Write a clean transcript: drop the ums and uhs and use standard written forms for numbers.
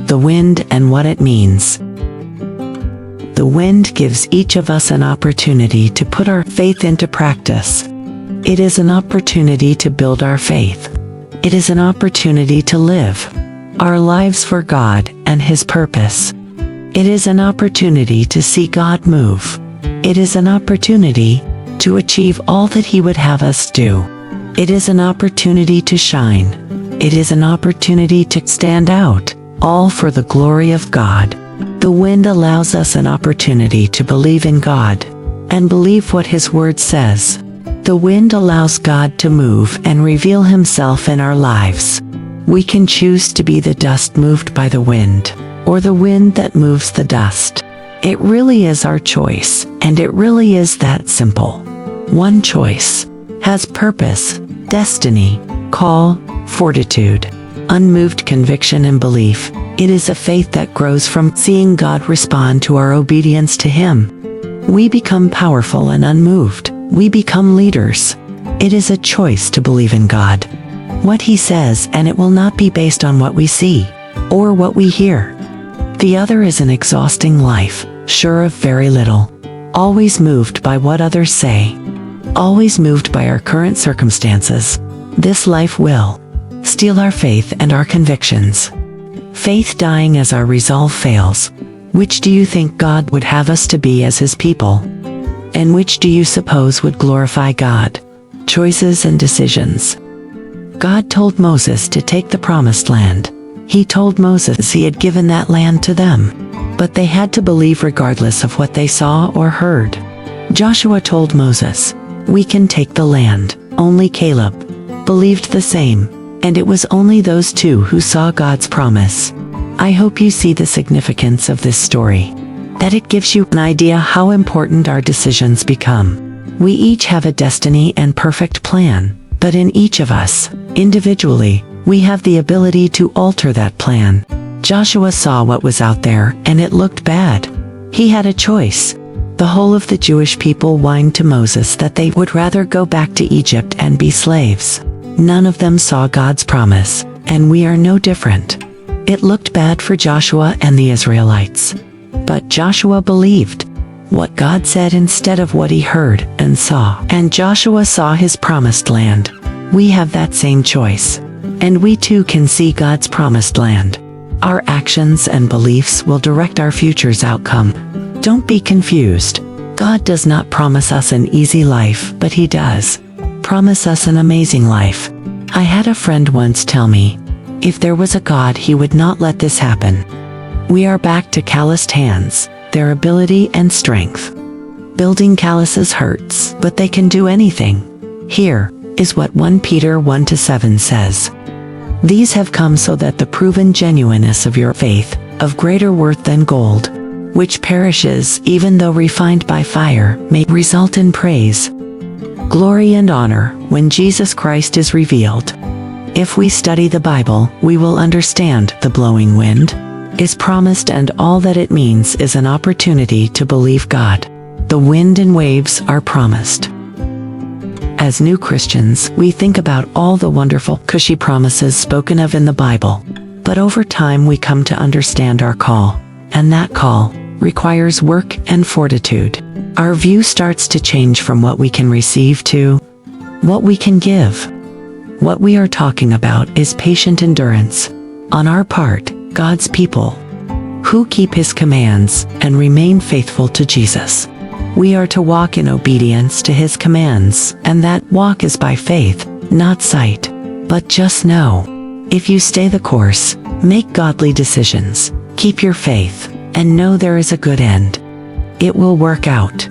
The wind and what it means. The wind gives each of us an opportunity to put our faith into practice. It is an opportunity to build our faith. It is an opportunity to live our lives for God and His purpose. It is an opportunity to see God move. It is an opportunity to achieve all that He would have us do. It is an opportunity to shine. It is an opportunity to stand out, all for the glory of God. The wind allows us an opportunity to believe in God and believe what His Word says. The wind allows God to move and reveal Himself in our lives. We can choose to be the dust moved by the wind, or the wind that moves the dust. It really is our choice, and it really is that simple. One choice has purpose, destiny, call, fortitude, unmoved conviction and belief. It is a faith that grows from seeing God respond to our obedience to Him. We become powerful and unmoved. We become leaders. It is a choice to believe in God, what He says, and it will not be based on what we see or what we hear. The other is an exhausting life, sure of very little, always moved by what others say, always moved by our current circumstances. This life will steal our faith and our convictions. Faith dying as our resolve fails. Which do you think God would have us to be as His people? And which do you suppose would glorify God? Choices and decisions. God told Moses to take the promised land. He told Moses He had given that land to them. But they had to believe regardless of what they saw or heard. Joshua told Moses, "We can take the land." Only Caleb believed the same, and it was only those two who saw God's promise. I hope you see the significance of this story, that it gives you an idea how important our decisions become. We each have a destiny and perfect plan, but in each of us, individually, we have the ability to alter that plan. Joshua saw what was out there, and it looked bad. He had a choice. The whole of the Jewish people whined to Moses that they would rather go back to Egypt and be slaves. None of them saw God's promise, and we are no different. It looked bad for Joshua and the Israelites. But Joshua believed what God said instead of what he heard and saw. And Joshua saw his promised land. We have that same choice. And we too can see God's promised land. Our actions and beliefs will direct our future's outcome. Don't be confused. God does not promise us an easy life, but He does promise us an amazing life. I had a friend once tell me, if there was a God, He would not let this happen. We are back to calloused hands, their ability and strength. Building calluses hurts, but they can do anything. Here is what 1 Peter 1-7 says. These have come so that the proven genuineness of your faith, of greater worth than gold, which perishes even though refined by fire, may result in praise, glory and honor when Jesus Christ is revealed. If we study the Bible, we will understand the blowing wind is promised, and all that it means is an opportunity to believe God. The wind and waves are promised. As new Christians, we think about all the wonderful, cushy promises spoken of in the Bible. But over time we come to understand our call, and that call requires work and fortitude. Our view starts to change from what we can receive to what we can give. What we are talking about is patient endurance on our part, God's people, who keep His commands and remain faithful to Jesus. We are to walk in obedience to His commands, and that walk is by faith, not sight. But just know, if you stay the course, make godly decisions, keep your faith, and know there is a good end. It will work out.